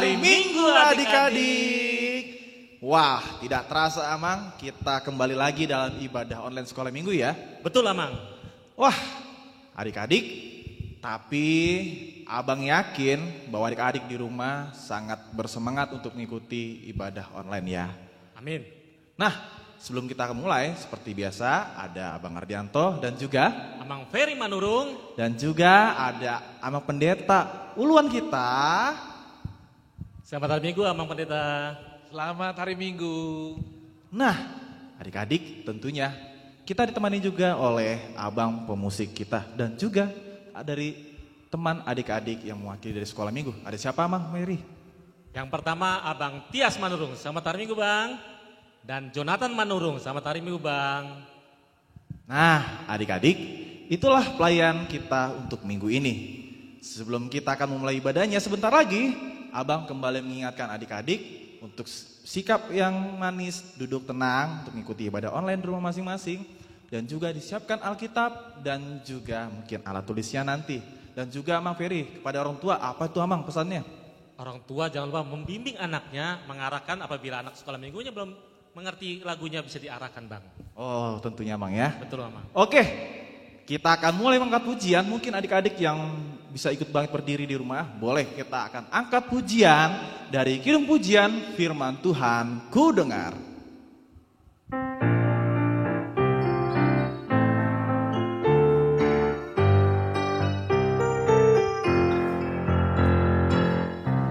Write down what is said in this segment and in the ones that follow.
hari Minggu adik-adik. Wah, tidak terasa Amang, kita kembali lagi dalam ibadah online sekolah minggu ya. Betul Amang. Wah, adik-adik, tapi Abang yakin bahwa adik-adik di rumah sangat bersemangat untuk mengikuti ibadah online ya. Amin. Nah, sebelum kita mulai, seperti biasa ada Abang Ardianto dan juga Amang Ferry Manurung. dan juga ada Amang Pendeta uluan kita. Selamat hari Minggu Amang Pendeta. Selamat hari Minggu. Nah, adik-adik tentunya kita ditemani juga oleh abang pemusik kita dan juga dari teman adik-adik yang mewakili dari sekolah minggu. Ada siapa Amang Mary? Yang pertama Abang Tias Manurung. Selamat hari Minggu Bang. Dan Jonathan Manurung. Selamat hari Minggu Bang. Nah, adik-adik, itulah pelayan kita untuk minggu ini. Sebelum kita akan memulai ibadahnya sebentar lagi, Abang kembali mengingatkan adik-adik untuk sikap yang manis, duduk tenang untuk mengikuti ibadah online di rumah masing-masing. Dan juga disiapkan Alkitab dan juga mungkin alat tulisnya nanti. Dan juga Amang Ferry, kepada orang tua, apa itu Amang pesannya? Orang tua jangan lupa membimbing anaknya, mengarahkan apabila anak sekolah minggunya belum mengerti lagunya bisa diarahkan Bang. Oh, tentunya Amang ya. Betul Amang. Oke, kita akan mulai mengangkat pujian. Mungkin adik-adik yang bisa ikut bangkit berdiri di rumah, boleh kita akan angkat pujian dari Kidung Pujian Firman Tuhan Ku Dengar.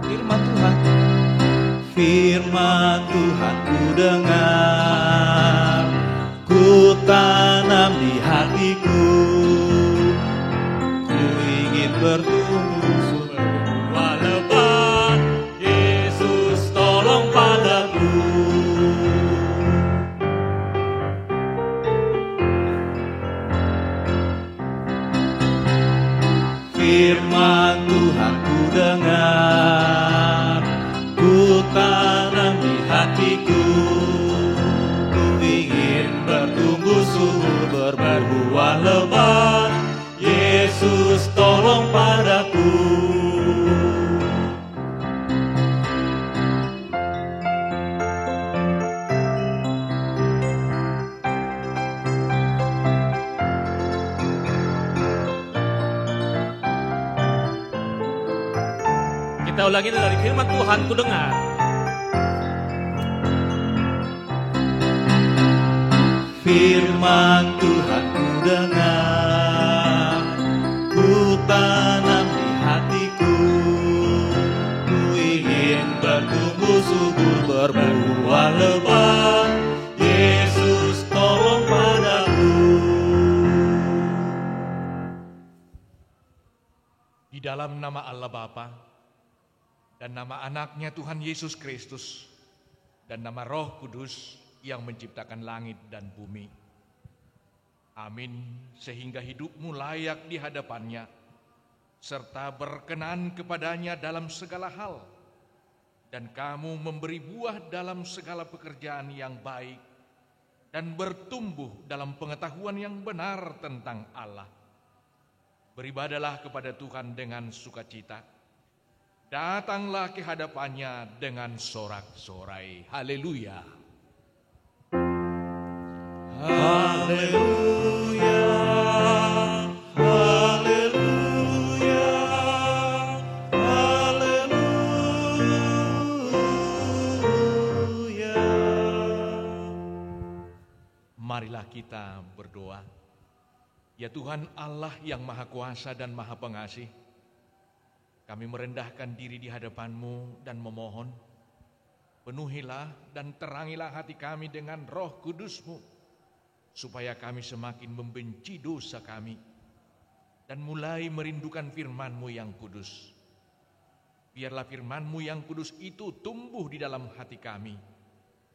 Firman Tuhan, Firman Tuhan ku dengar, ku tanam di hatiku, ku ingin bertumbuh berbuah lebat, Yesus tolong padaku. Firman Tuhan ku dengar, ku tanam di hatiku, ku ingin bertumbuh subur berbuah lebat, Yesus tolong padaku. Kita ulangi dari firman Tuhan ku dengar. Firman Tuhan ku dengar, ku tanam di hatiku, ku ingin bertumbuh subur berbuah lebat, Yesus tolong padaku. Di dalam nama Allah Bapa dan nama anaknya Tuhan Yesus Kristus dan nama Roh Kudus yang menciptakan langit dan bumi. Amin, sehingga hidupmu layak di hadapannya, serta berkenan kepadanya dalam segala hal, dan kamu memberi buah dalam segala pekerjaan yang baik, dan bertumbuh dalam pengetahuan yang benar tentang Allah. Beribadalah kepada Tuhan dengan sukacita, datanglah ke hadapannya dengan sorak-sorai. Haleluya. Haleluya, haleluya, haleluya. Marilah kita berdoa. Ya Tuhan Allah yang Maha Kuasa dan Maha Pengasih, kami merendahkan diri di hadapan-Mu dan memohon, penuhilah dan terangilah hati kami dengan Roh Kudus-Mu, supaya kami semakin membenci dosa kami dan mulai merindukan firman-Mu yang kudus. Biarlah firman-Mu yang kudus itu tumbuh di dalam hati kami,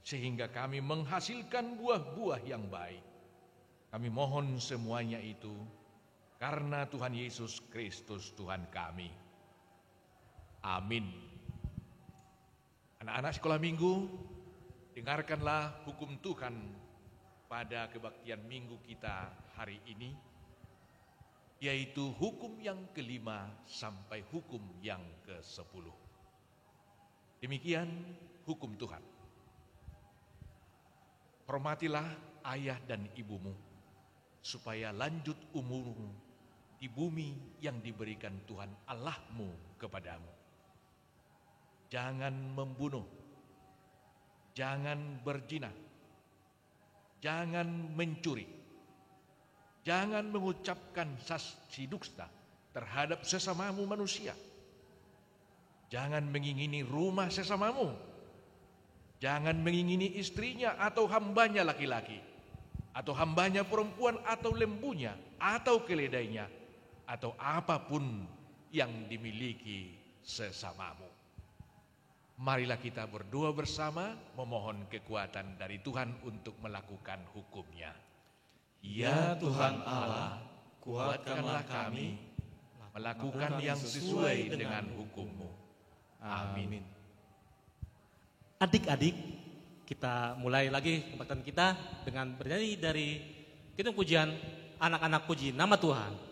sehingga kami menghasilkan buah-buah yang baik. Kami mohon semuanya itu karena Tuhan Yesus Kristus Tuhan kami. Amin. Anak-anak sekolah minggu, dengarkanlah hukum Tuhan pada kebaktian minggu kita hari ini, yaitu hukum yang kelima sampai hukum yang ke-10. Demikian hukum Tuhan. Hormatilah ayah dan ibumu, supaya lanjut umurmu di bumi yang diberikan Tuhan Allahmu kepadamu. Jangan membunuh, jangan berzina, jangan mencuri, jangan mengucapkan saksi dusta terhadap sesamamu manusia. Jangan mengingini rumah sesamamu. Jangan mengingini istrinya atau hambanya laki-laki, atau hambanya perempuan, atau lembunya, atau keledainya, atau apapun yang dimiliki sesamamu. Marilah kita berdoa bersama, memohon kekuatan dari Tuhan untuk melakukan hukumnya. Ya Tuhan Allah, kuatkanlah kami melakukan yang sesuai dengan hukum-Mu. Amin. Adik-adik, kita mulai lagi kebaktian kita dengan bernyanyi dari kidung pujian Anak-anak Puji Nama Tuhan.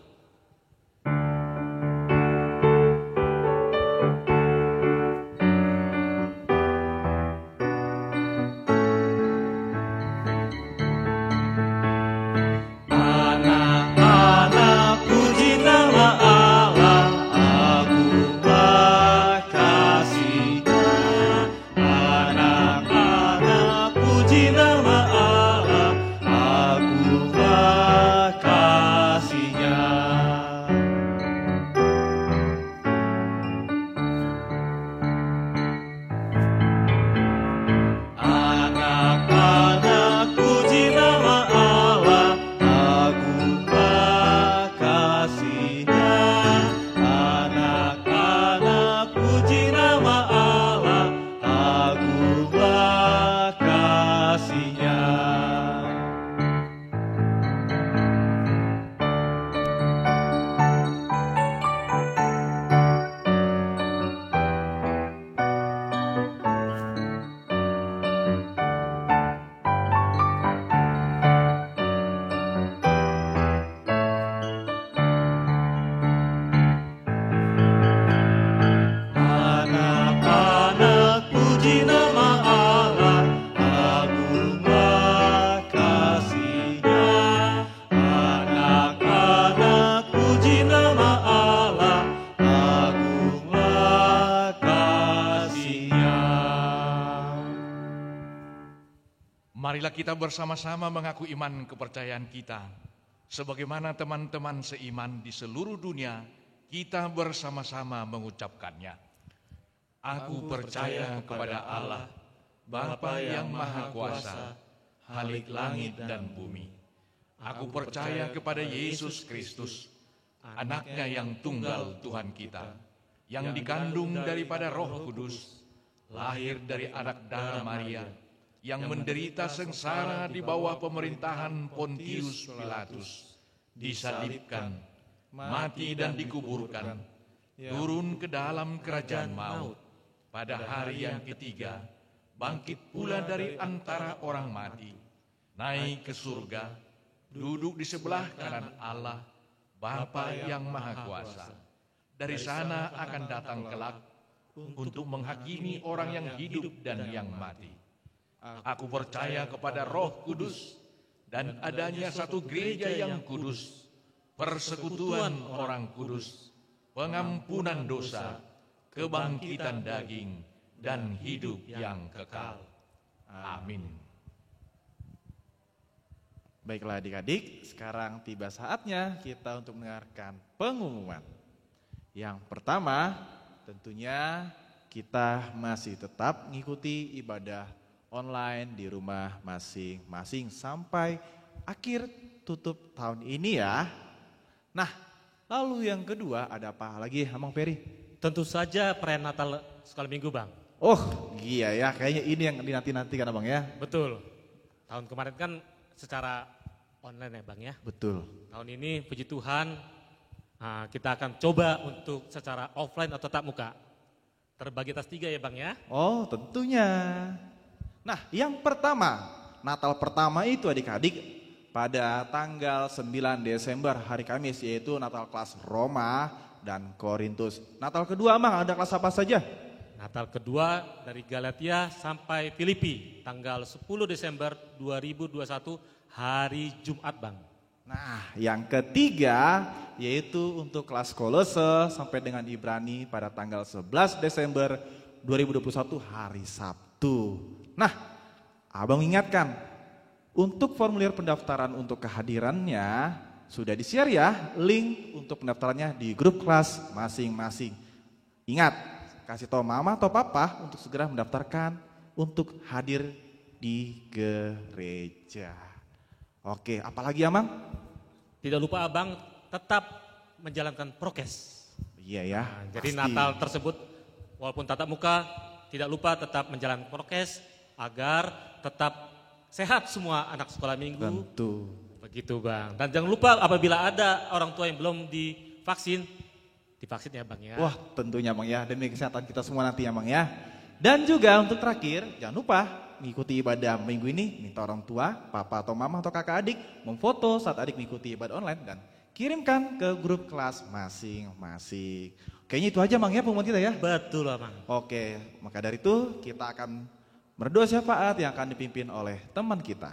Marilah kita bersama-sama mengaku iman kepercayaan kita. Sebagaimana teman-teman seiman di seluruh dunia, kita bersama-sama mengucapkannya. Aku percaya kepada Allah, Bapa yang Maha Kuasa, Khalik langit dan bumi. Aku percaya kepada Yesus Kristus, Anaknya yang tunggal Tuhan kita, yang dikandung daripada Roh Kudus, lahir dari anak darah Maria, yang menderita sengsara di bawah pemerintahan Pontius Pilatus, disalibkan, mati dan dikuburkan, turun ke dalam kerajaan maut, pada hari yang ketiga, bangkit pula dari antara orang mati, naik ke surga, duduk di sebelah kanan Allah, Bapa yang Maha Kuasa. Dari sana akan datang kelak untuk menghakimi orang yang hidup dan yang mati. Aku percaya kepada Roh Kudus dan adanya satu gereja yang kudus, persekutuan orang kudus, pengampunan dosa, kebangkitan daging, dan hidup yang kekal. Amin. Baiklah adik-adik, sekarang tiba saatnya kita untuk mendengarkan pengumuman. Yang pertama, tentunya kita masih tetap mengikuti ibadah online di rumah masing-masing sampai akhir tutup tahun ini ya. Nah, lalu yang kedua ada apa lagi, Abang Peri? Tentu saja perayaan Natal sekolah minggu, Bang. Oh iya ya, kayaknya ini yang dinanti-nantikan Abang ya. Betul. Tahun kemarin kan secara online ya, Bang ya. Betul. Tahun ini puji Tuhan kita akan coba untuk secara offline atau tatap muka. Terbagi atas 3 ya, Bang ya. Oh tentunya. Nah, yang pertama, Natal pertama itu adik-adik pada tanggal 9 Desember hari Kamis, yaitu Natal kelas Roma dan Korintus. Natal kedua, Bang, ada kelas apa saja? Natal kedua dari Galatia sampai Filipi, tanggal 10 Desember 2021, hari Jumat Bang. Nah, yang ketiga yaitu untuk kelas Kolose sampai dengan Ibrani pada tanggal 11 Desember 2021, hari Sabtu. Nah, Abang ingatkan, untuk formulir pendaftaran untuk kehadirannya sudah di-share ya, link untuk pendaftarannya di grup kelas masing-masing. Ingat, kasih tahu mama atau papa untuk segera mendaftarkan untuk hadir di gereja. Oke, apalagi ya, Mang? Tidak lupa Abang tetap menjalankan prokes. Iya ya. Nah, jadi pasti. Natal tersebut walaupun tatap muka, tidak lupa tetap menjalankan prokes agar tetap sehat semua anak sekolah minggu. Tentu. Begitu Bang. Dan jangan lupa apabila ada orang tua yang belum divaksin ya Bang ya. Wah, tentunya Bang ya, demi kesehatan kita semua nanti ya Bang ya. Dan juga untuk terakhir, jangan lupa mengikuti ibadah minggu ini, minta orang tua, papa atau mama atau kakak adik memfoto saat adik mengikuti ibadah online dan kirimkan ke grup kelas masing-masing. Kayaknya itu aja Bang ya pengumuman kita ya. Betul Bang. Oke, maka dari itu kita akan berdoa syafaat yang akan dipimpin oleh teman kita.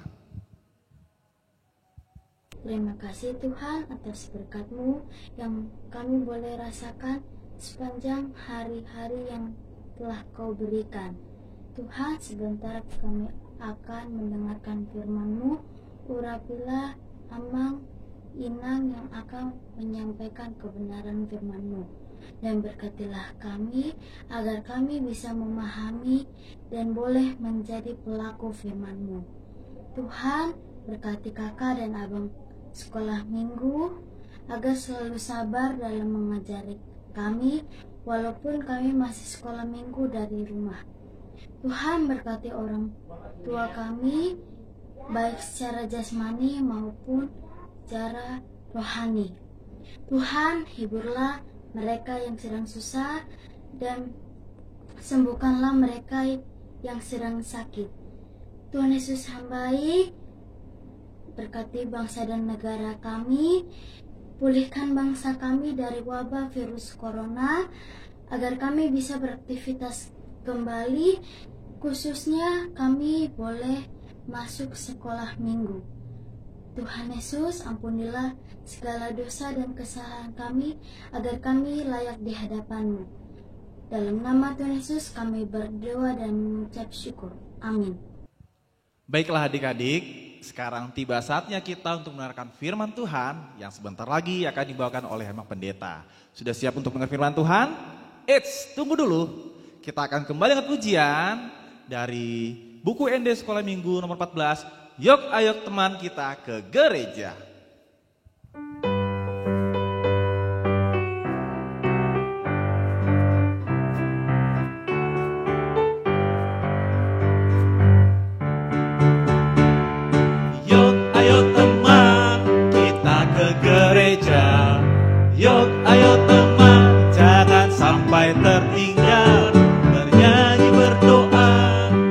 Terima kasih Tuhan atas berkat-Mu yang kami boleh rasakan sepanjang hari-hari yang telah Kau berikan. Tuhan, sebentar kami akan mendengarkan firman-Mu. Urapilah Amang Inang yang akan menyampaikan kebenaran firman-Mu. Dan berkatilah kami agar kami bisa memahami dan boleh menjadi pelaku firman-Mu. Tuhan, berkati kakak dan abang sekolah minggu agar selalu sabar dalam mengajari kami walaupun kami masih sekolah minggu dari rumah. Tuhan, berkati orang tua kami baik secara jasmani maupun secara rohani. Tuhan, hiburlah mereka yang sedang susah dan sembuhkanlah mereka yang sedang sakit. Tuhan Yesus yang baik, berkati bangsa dan negara kami, pulihkan bangsa kami dari wabah virus corona, agar kami bisa beraktivitas kembali, khususnya kami boleh masuk sekolah minggu. Tuhan Yesus, ampunilah segala dosa dan kesalahan kami, agar kami layak di hadapan-Mu. Dalam nama Tuhan Yesus kami berdoa dan mengucap syukur. Amin. Baiklah adik-adik, sekarang tiba saatnya kita untuk mendengarkan firman Tuhan yang sebentar lagi akan dibawakan oleh Emang Pendeta. Sudah siap untuk mendengar firman Tuhan? Eits, tunggu dulu. Kita akan kembali dengan pujian dari buku ND Sekolah Minggu nomor 14. Yok ayo teman kita ke gereja. Yok ayo teman, jangan sampai tertinggal, bernyanyi berdoa,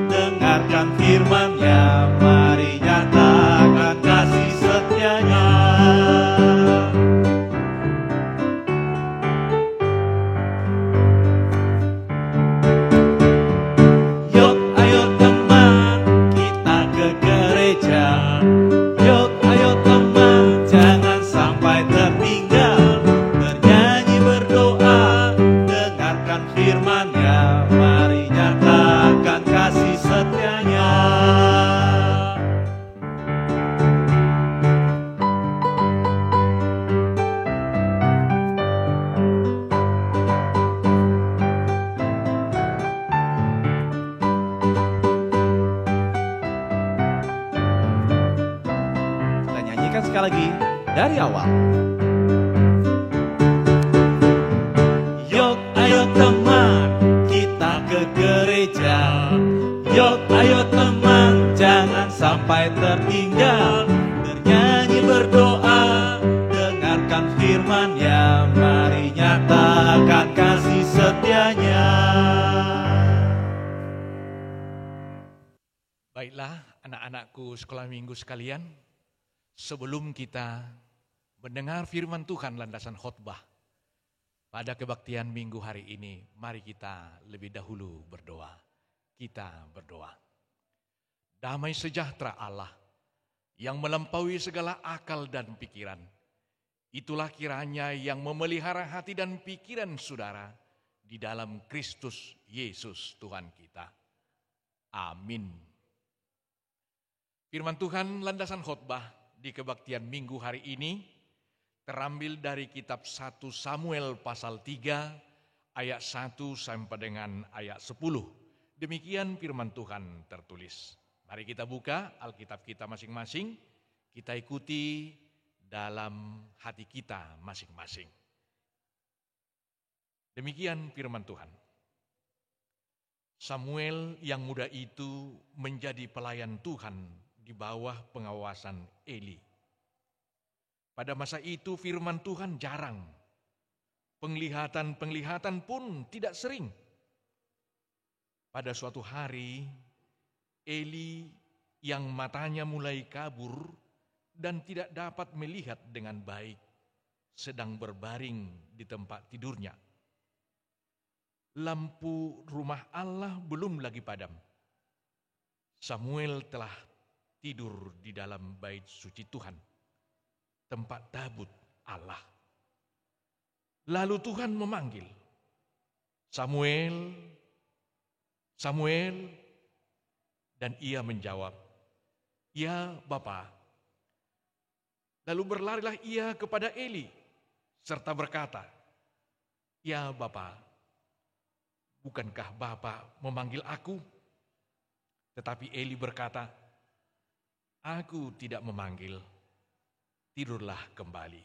dengarkan firman-Nya, mari nyatakan kasih setia-Nya. Yok ayo teman, kita ke gereja. Yok ayo teman, jangan sampai tertinggal, firman-Nya, mari nyatakan kasih setia-Nya. Kita nyanyikan sekali lagi dari awal. Yok ayo teman, kita ke gereja. Yok ayo teman, jangan sampai tertinggal, bernyanyi berdoa, dengarkan firman-Nya, mari nyatakan kasih setia-Nya. Baiklah anak-anakku sekolah minggu sekalian, sebelum kita mendengar firman Tuhan landasan khotbah Pada kebaktian minggu hari ini, mari kita lebih dahulu berdoa. Kita berdoa. Damai sejahtera Allah yang melampaui segala akal dan pikiran, itulah kiranya yang memelihara hati dan pikiran saudara di dalam Kristus Yesus Tuhan kita. Amin. Firman Tuhan landasan khotbah di kebaktian minggu hari ini terambil dari kitab 1 Samuel pasal 3 ayat 1 sampai dengan ayat 10. Demikian firman Tuhan tertulis. Mari kita buka Alkitab kita masing-masing, kita ikuti dalam hati kita masing-masing. Demikian firman Tuhan. Samuel yang muda itu menjadi pelayan Tuhan di bawah pengawasan Eli. Pada masa itu firman Tuhan jarang. Penglihatan pun tidak sering. Pada suatu hari, Eli yang matanya mulai kabur dan tidak dapat melihat dengan baik, sedang berbaring di tempat tidurnya. Lampu rumah Allah belum lagi padam. Samuel telah tidur di dalam bait suci Tuhan, tempat tabut Allah. Lalu Tuhan memanggil, Samuel, Samuel, dan ia menjawab, ya Bapa. Lalu berlarilah ia kepada Eli, serta berkata, ya Bapa, bukankah Bapa memanggil aku? Tetapi Eli berkata, aku tidak memanggil, tidurlah kembali.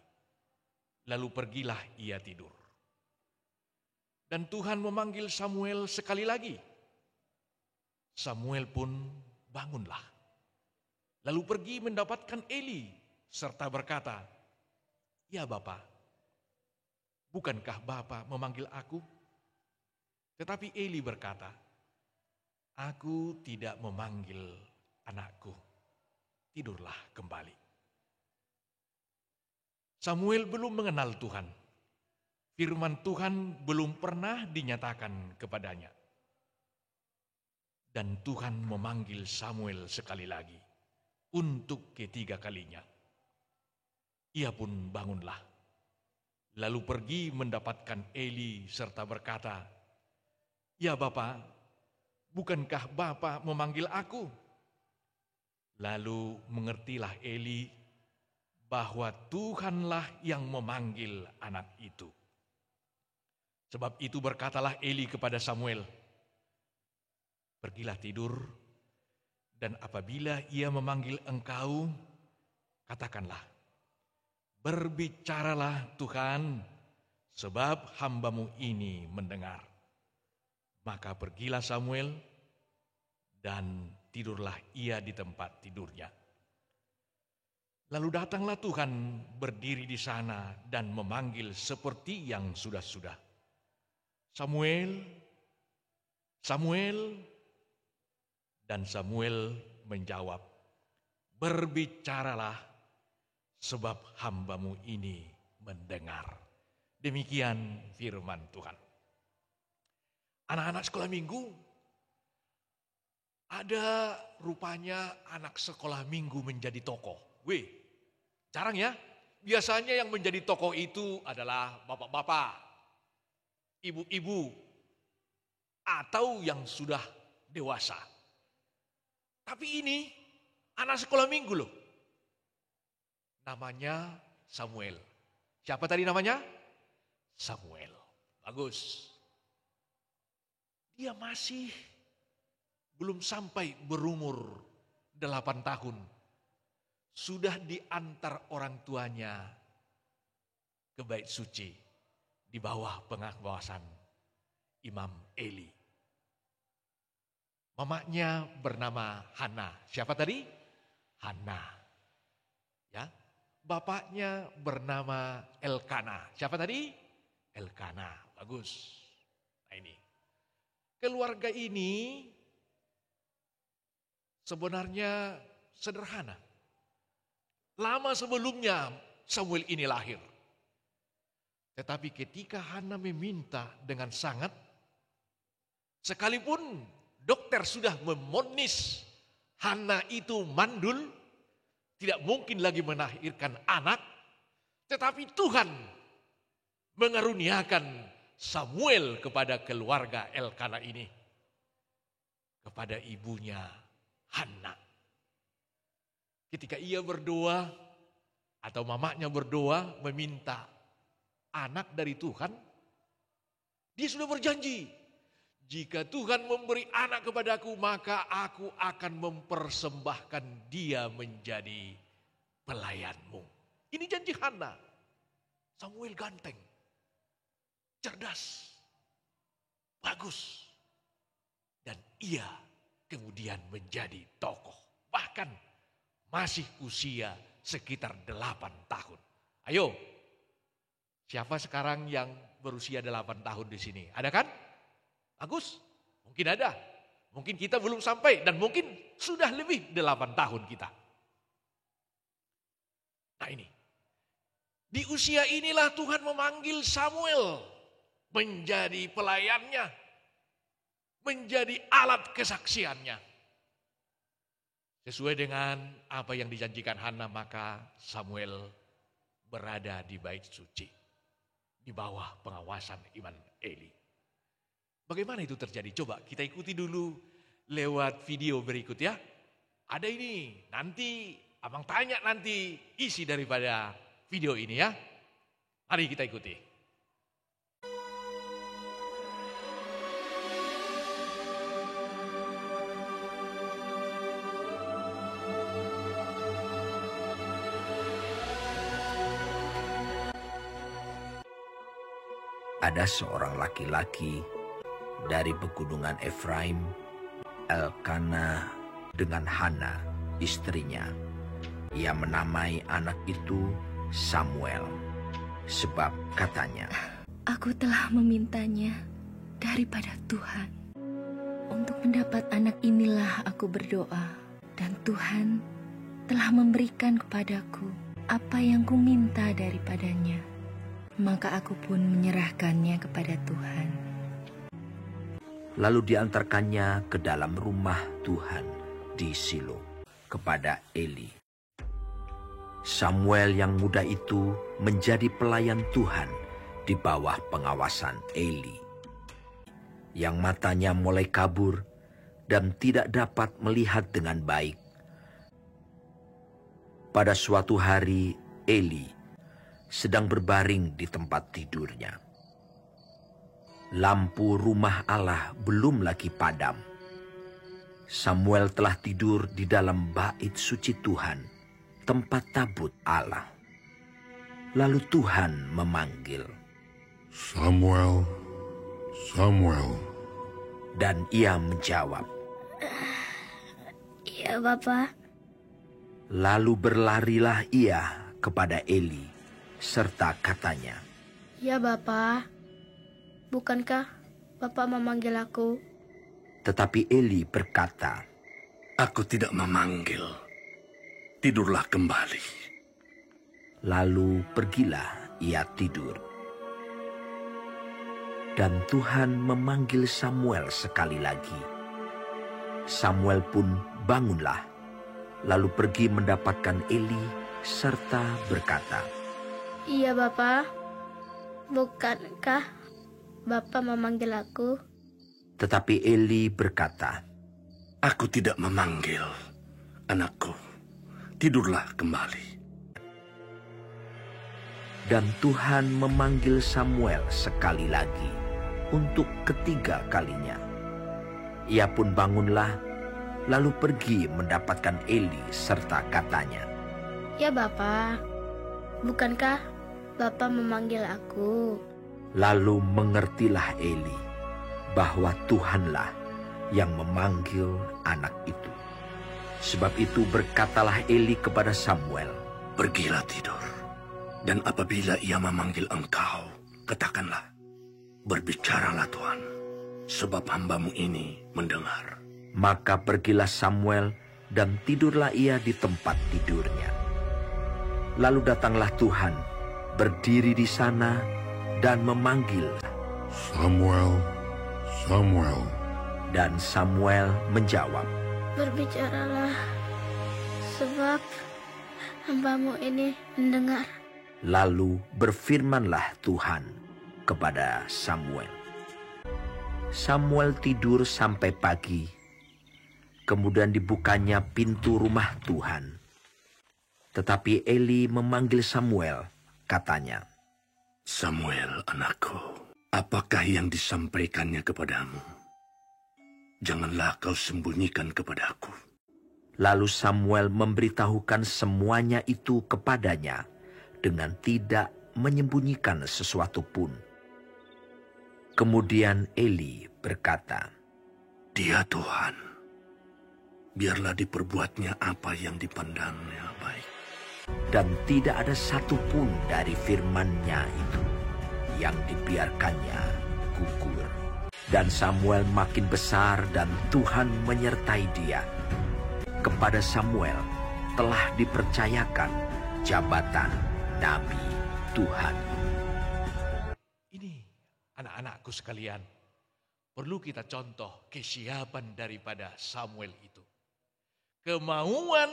Lalu pergilah ia tidur. Dan Tuhan memanggil Samuel sekali lagi. Samuel pun bangunlah. Lalu pergi mendapatkan Eli, serta berkata, ya Bapa, bukankah Bapa memanggil aku? Tetapi Eli berkata, aku tidak memanggil anakku, tidurlah kembali. Samuel belum mengenal Tuhan. Firman Tuhan belum pernah dinyatakan kepadanya. Dan Tuhan memanggil Samuel sekali lagi, untuk ketiga kalinya. Ia pun bangunlah, lalu pergi mendapatkan Eli serta berkata, ya Bapa, bukankah Bapa memanggil aku? Lalu mengertilah Eli bahwa Tuhanlah yang memanggil anak itu. Sebab itu berkatalah Eli kepada Samuel, pergilah tidur, dan apabila ia memanggil engkau, katakanlah, berbicaralah Tuhan, sebab hambamu ini mendengar. Maka pergilah Samuel, dan tidurlah ia di tempat tidurnya. Lalu datanglah Tuhan berdiri di sana dan memanggil seperti yang sudah-sudah. Samuel, Samuel. Dan Samuel menjawab, berbicaralah, sebab hambamu ini mendengar. Demikian firman Tuhan. Anak-anak sekolah minggu, ada rupanya anak sekolah minggu menjadi tokoh. Jarang ya. Biasanya yang menjadi tokoh itu adalah bapak-bapak, ibu-ibu, atau yang sudah dewasa. Tapi ini anak sekolah minggu loh. Namanya Samuel. Siapa tadi namanya? Samuel. Bagus. Dia masih belum sampai berumur 8 tahun. Sudah diantar orang tuanya ke bait suci di bawah pengawasan Imam Eli. Mamanya bernama Hana. Siapa tadi? Hana. Ya. Bapaknya bernama Elkana. Siapa tadi? Elkana. Bagus. Nah ini. Keluarga ini sebenarnya sederhana. Lama sebelumnya Samuel ini lahir. Tetapi ketika Hana meminta dengan sangat, sekalipun dokter sudah memonis Hana itu mandul, tidak mungkin lagi melahirkan anak, tetapi Tuhan mengaruniakan Samuel kepada keluarga Elkana ini, kepada ibunya Hana. Ketika ia berdoa atau mamanya berdoa meminta anak dari Tuhan, dia sudah berjanji, jika Tuhan memberi anak kepadaku, maka aku akan mempersembahkan dia menjadi pelayanmu. Ini janji Hana. Samuel ganteng, cerdas, bagus. Dan ia kemudian menjadi tokoh. Bahkan masih usia sekitar 8 tahun. Ayo, siapa sekarang yang berusia 8 tahun di sini? Ada kan? Bagus, mungkin ada. Mungkin kita belum sampai dan mungkin sudah lebih 8 tahun kita. Nah ini, di usia inilah Tuhan memanggil Samuel menjadi pelayannya, menjadi alat kesaksiannya. Sesuai dengan apa yang dijanjikan Hana, maka Samuel berada di bait suci, di bawah pengawasan Imam Eli. Bagaimana itu terjadi? Coba kita ikuti dulu lewat video berikut ya. Ada ini, nanti abang tanya nanti isi daripada video ini ya. Mari kita ikuti. Ada seorang laki-laki dari pegunungan Efraim, Elkana dengan Hana, istrinya. Ia menamai anak itu Samuel, sebab katanya, "Aku telah memintanya daripada Tuhan. Untuk mendapat anak inilah aku berdoa, dan Tuhan telah memberikan kepadaku apa yang kuminta daripadanya. Maka aku pun menyerahkannya kepada Tuhan." Lalu diantarkannya ke dalam rumah Tuhan di Silo kepada Eli. Samuel yang muda itu menjadi pelayan Tuhan di bawah pengawasan Eli, yang matanya mulai kabur dan tidak dapat melihat dengan baik. Pada suatu hari Eli sedang berbaring di tempat tidurnya. Lampu rumah Allah belum lagi padam. Samuel telah tidur di dalam bait suci Tuhan, tempat tabut Allah. Lalu Tuhan memanggil, "Samuel, Samuel." Dan ia menjawab, Iya, Bapa. lalu berlarilah ia kepada Eli, serta katanya, Ya, Bapa. Bukankah Bapak memanggil aku? tetapi Eli berkata, Aku tidak memanggil. Tidurlah kembali. lalu pergilah ia tidur. Dan Tuhan memanggil Samuel sekali lagi. Samuel pun bangunlah, lalu pergi mendapatkan Eli serta berkata, Iya, Bapa. Bukankah Bapak memanggil aku? tetapi Eli berkata, Aku tidak memanggil. Anakku, tidurlah kembali. Dan Tuhan memanggil Samuel sekali lagi untuk ketiga kalinya. Ia pun bangunlah, lalu pergi mendapatkan Eli serta katanya, Ya, Bapa. Bukankah Bapak memanggil aku? lalu mengertilah Eli bahwa Tuhanlah yang memanggil anak itu. Sebab itu berkatalah Eli kepada Samuel, Pergilah tidur. Dan apabila ia memanggil engkau, katakanlah, Berbicaralah Tuhan, sebab hambamu ini mendengar. Maka pergilah Samuel dan tidurlah ia di tempat tidurnya. Lalu datanglah Tuhan, berdiri di sana dan memanggil, Samuel, Samuel. dan Samuel menjawab, Berbicaralah, sebab hamba-Mu ini mendengar. Lalu berfirmanlah Tuhan kepada Samuel. Samuel tidur sampai pagi. Kemudian dibukanya pintu rumah Tuhan. Tetapi Eli memanggil Samuel, katanya, Samuel, anakku, apakah yang disampaikannya kepadamu? Janganlah kau sembunyikan kepadaku. Lalu Samuel memberitahukan semuanya itu kepadanya dengan tidak menyembunyikan sesuatu pun. Kemudian Eli berkata, Dia Tuhan, biarlah diperbuatnya apa yang dipandangnya baik. dan tidak ada satupun dari firman-Nya itu yang dibiarkannya gugur. Dan Samuel makin besar dan Tuhan menyertai dia. Kepada Samuel telah dipercayakan jabatan Nabi Tuhan. Ini anak-anakku sekalian, perlu kita contoh kesiapan daripada Samuel itu. Kemauan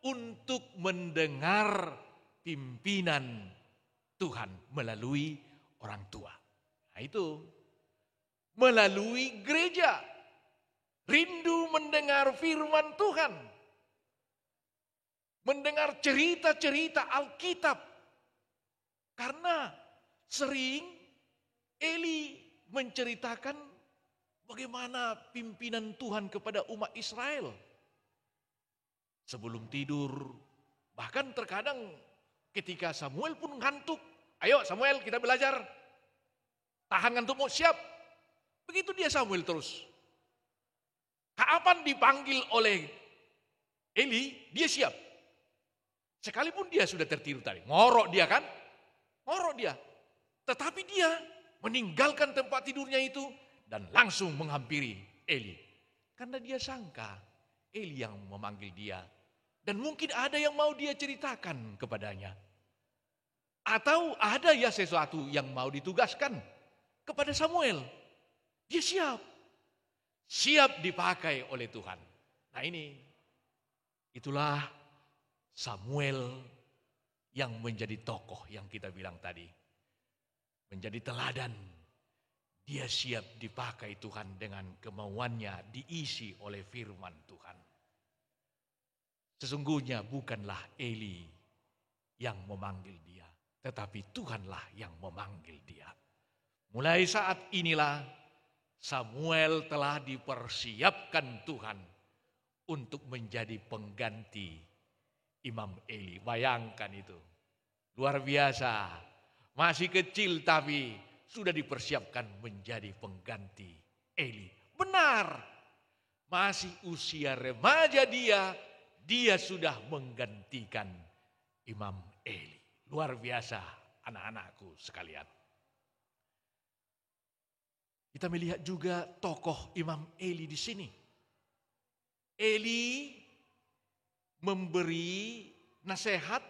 untuk mendengar pimpinan Tuhan melalui orang tua. Nah itu, melalui gereja. Rindu mendengar firman Tuhan. Mendengar cerita-cerita Alkitab. Karena sering Eli menceritakan bagaimana pimpinan Tuhan kepada umat Israel. Sebelum tidur, bahkan terkadang ketika Samuel pun ngantuk. Ayo Samuel, kita belajar. Tahan ngantukmu, siap. Begitu dia Samuel terus. Kapan dipanggil oleh Eli, dia siap. Sekalipun dia sudah tertidur tadi. Ngorok dia kan? Ngorok dia. Tetapi dia meninggalkan tempat tidurnya itu dan langsung menghampiri Eli. Karena dia sangka Eli yang memanggil dia. Dan mungkin ada yang mau dia ceritakan kepadanya. Atau ada ya sesuatu yang mau ditugaskan kepada Samuel. Dia siap. Siap dipakai oleh Tuhan. Nah ini, itulah Samuel yang menjadi tokoh yang kita bilang tadi. Menjadi teladan. Dia siap dipakai Tuhan dengan kemauannya diisi oleh firman Tuhan. Sesungguhnya bukanlah Eli yang memanggil dia, tetapi Tuhanlah yang memanggil dia. Mulai saat inilah Samuel telah dipersiapkan Tuhan untuk menjadi pengganti Imam Eli. Bayangkan itu. Luar biasa. Masih kecil tapi sudah dipersiapkan menjadi pengganti Eli. Benar. Masih usia remaja dia sudah menggantikan Imam Eli. Luar biasa anak-anakku sekalian. Kita melihat juga tokoh Imam Eli di sini. Eli memberi nasihat.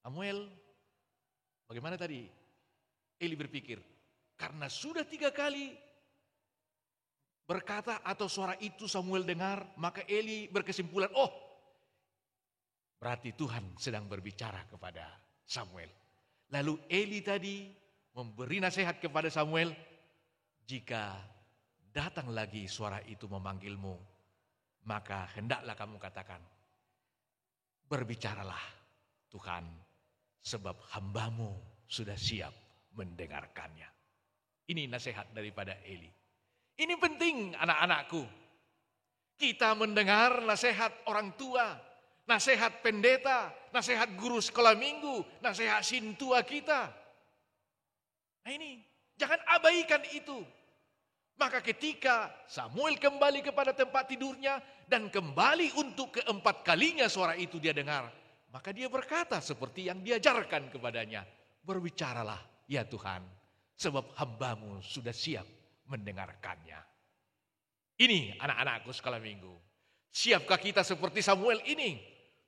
Samuel, bagaimana tadi? Eli berpikir, karena sudah 3 kali berkata atau suara itu Samuel dengar, maka Eli berkesimpulan, oh berarti Tuhan sedang berbicara kepada Samuel. Lalu Eli tadi memberi nasihat kepada Samuel, jika datang lagi suara itu memanggilmu, maka hendaklah kamu katakan, berbicaralah Tuhan, sebab hambamu sudah siap mendengarkannya. Ini nasihat daripada Eli. Ini penting anak-anakku. Kita mendengar nasihat orang tua, nasihat pendeta, nasihat guru sekolah minggu, nasihat sintua kita. Nah ini, jangan abaikan itu. Maka ketika Samuel kembali kepada tempat tidurnya dan kembali untuk keempat kalinya suara itu dia dengar, maka dia berkata seperti yang diajarkan kepadanya, berbicaralah ya Tuhan, sebab hambamu sudah siap mendengarkannya. Ini anak-anakku sekolah minggu. Siapkah kita seperti Samuel ini?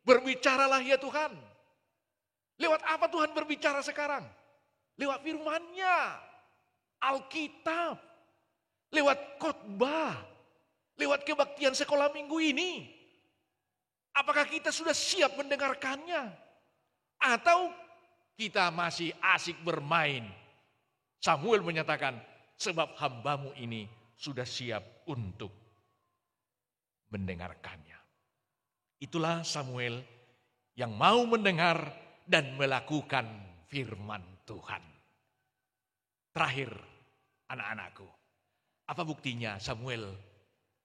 Berbicaralah ya Tuhan. Lewat apa Tuhan berbicara sekarang? lewat firman-Nya, Alkitab, lewat khotbah, lewat kebaktian sekolah minggu ini. Apakah kita sudah siap mendengarkannya? Atau kita masih asik bermain? Samuel menyatakan, sebab hambamu ini sudah siap untuk mendengarkannya. Itulah Samuel yang mau mendengar dan melakukan firman Tuhan. Terakhir, anak-anakku, apa buktinya Samuel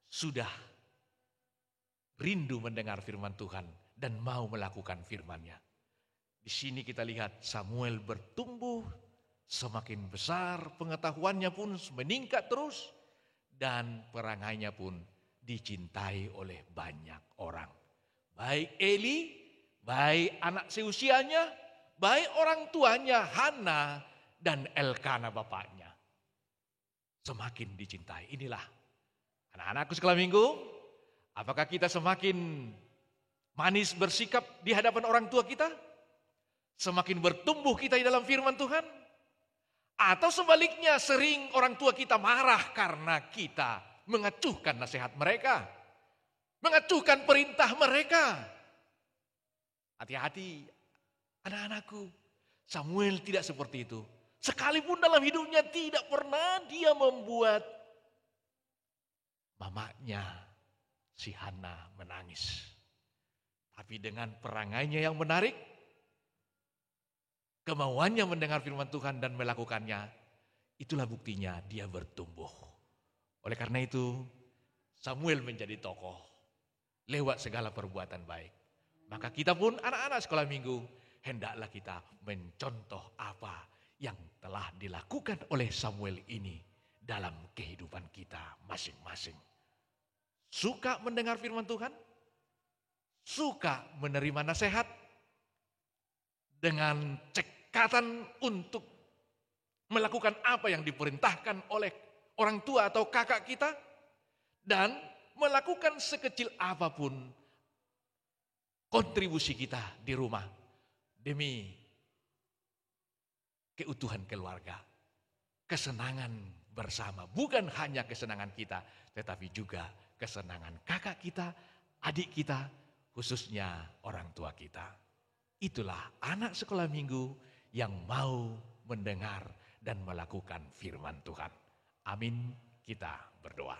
sudah rindu mendengar firman Tuhan dan mau melakukan firman-Nya? Di sini kita lihat Samuel bertumbuh, semakin besar, pengetahuannya pun meningkat terus, dan perangainya pun dicintai oleh banyak orang. Baik Eli, baik anak seusianya, baik orang tuanya Hana dan Elkana bapaknya. Semakin dicintai. Inilah anak-anakku sekolah minggu, apakah kita semakin manis bersikap di hadapan orang tua kita? Semakin bertumbuh kita di dalam firman Tuhan? Atau sebaliknya sering orang tua kita marah karena kita mengacuhkan nasihat mereka, mengacuhkan perintah mereka? Hati-hati anak-anakku, Samuel tidak seperti itu. Sekalipun dalam hidupnya tidak pernah dia membuat mamanya si Hana menangis. Tapi dengan perangainya yang menarik, kemauannya mendengar firman Tuhan dan melakukannya, itulah buktinya dia bertumbuh. Oleh karena itu, Samuel menjadi tokoh lewat segala perbuatan baik. Maka kita pun anak-anak sekolah minggu, hendaklah kita mencontoh apa yang telah dilakukan oleh Samuel ini dalam kehidupan kita masing-masing. Suka mendengar firman Tuhan, suka menerima nasihat, dengan cekatan untuk melakukan apa yang diperintahkan oleh orang tua atau kakak kita, dan melakukan sekecil apapun kontribusi kita di rumah demi keutuhan keluarga, kesenangan bersama, bukan hanya kesenangan kita, tetapi juga kesenangan kakak kita, adik kita, khususnya orang tua kita. Itulah anak sekolah minggu yang mau mendengar dan melakukan firman Tuhan. Amin, kita berdoa.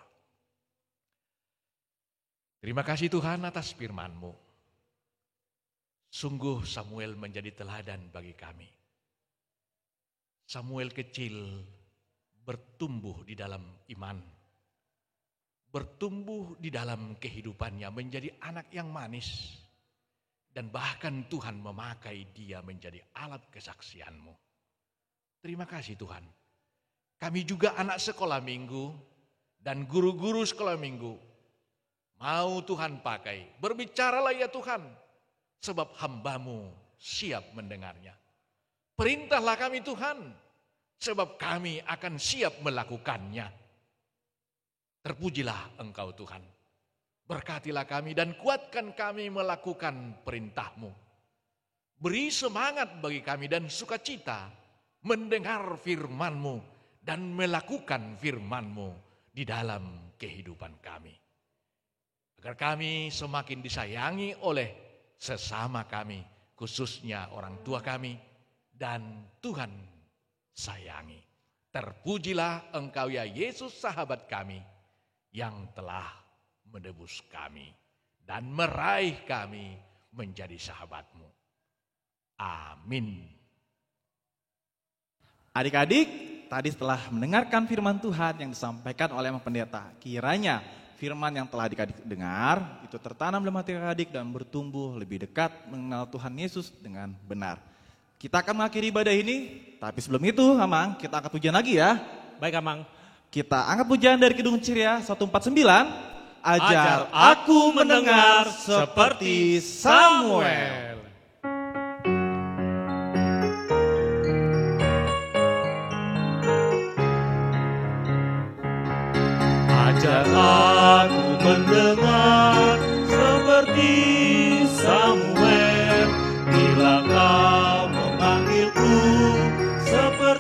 Terima kasih Tuhan atas firman-Mu. Sungguh Samuel menjadi teladan bagi kami. Samuel kecil bertumbuh di dalam iman, bertumbuh di dalam kehidupannya menjadi anak yang manis, dan bahkan Tuhan memakai dia menjadi alat kesaksian-Mu. Terima kasih Tuhan. Kami juga anak sekolah minggu dan guru-guru sekolah minggu, mau Tuhan pakai, berbicaralah ya Tuhan, sebab hamba-Mu siap mendengarnya. Perintahlah kami Tuhan, sebab kami akan siap melakukannya. Terpujilah Engkau Tuhan. Berkatilah kami dan kuatkan kami melakukan perintah-Mu. Beri semangat bagi kami dan sukacita mendengar firman-Mu dan melakukan firman-Mu di dalam kehidupan kami. Agar kami semakin disayangi oleh sesama kami, khususnya orang tua kami, dan Tuhan sayangi. Terpujilah Engkau ya Yesus sahabat kami yang telah menebus kami dan meraih kami menjadi sahabat-Mu. Amin. Adik-adik, tadi setelah mendengarkan firman Tuhan yang disampaikan oleh pendeta, kiranya firman yang telah adik-adik dengar itu tertanam dalam hati adik dan bertumbuh lebih dekat mengenal Tuhan Yesus dengan benar. Kita akan mengakhiri ibadah ini, tapi sebelum itu, Amang, kita angkat pujian lagi ya. Baik Amang. Kita angkat pujian dari Kidung Ceria 149. Ajar aku mendengar seperti Samuel. Ajar aku mendengar seperti Samuel, bila kau memanggilku seperti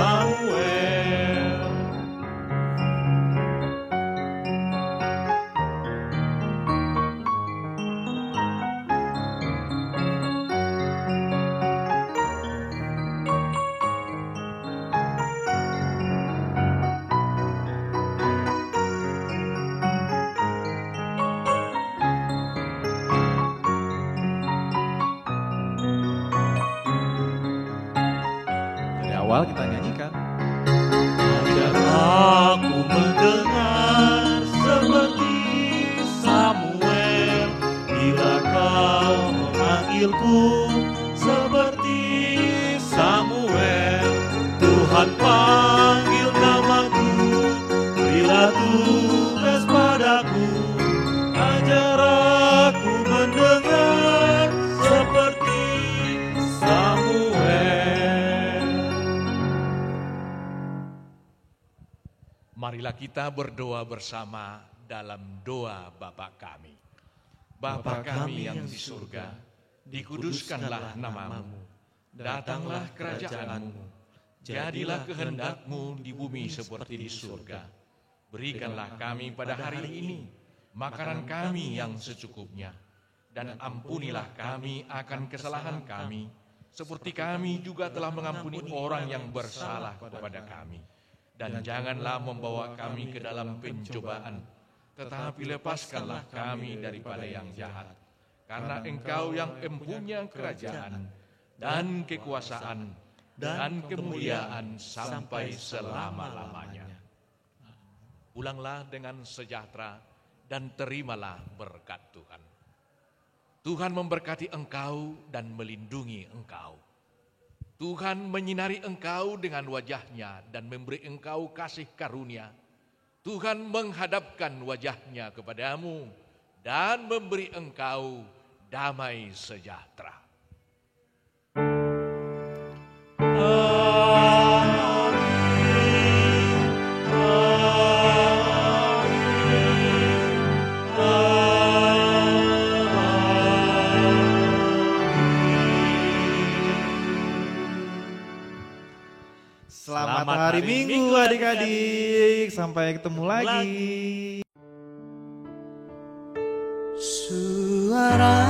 Samuel. Dari awal kita nyanyikan. Ajar aku mendengar seperti Samuel, bila kau memanggilku seperti Samuel. Tuhan panggil namaku, berilah tugas padaku. Ajar aku mendengar seperti Samuel. Marilah kita berdoa bersama dalam doa Bapa kami. Bapa kami yang di surga, dikuduskanlah namamu. Datanglah kerajaanmu. Jadilah kehendak-Mu di bumi seperti di surga. Berikanlah kami pada hari ini makanan kami yang secukupnya. Dan ampunilah kami akan kesalahan kami, seperti kami juga telah mengampuni orang yang bersalah kepada kami. Dan janganlah membawa kami ke dalam pencobaan, tetapi lepaskanlah kami daripada yang jahat. Karena Engkau yang empunya kerajaan dan kekuasaan dan kemuliaan sampai selama-lamanya. Pulanglah dengan sejahtera dan terimalah berkat Tuhan. Tuhan memberkati engkau dan melindungi engkau. Tuhan menyinari engkau dengan wajah-Nya dan memberi engkau kasih karunia. Tuhan menghadapkan wajah-Nya kepadamu dan memberi engkau damai sejahtera. Selamat hari Minggu adik-adik. Sampai ketemu lagi. Suara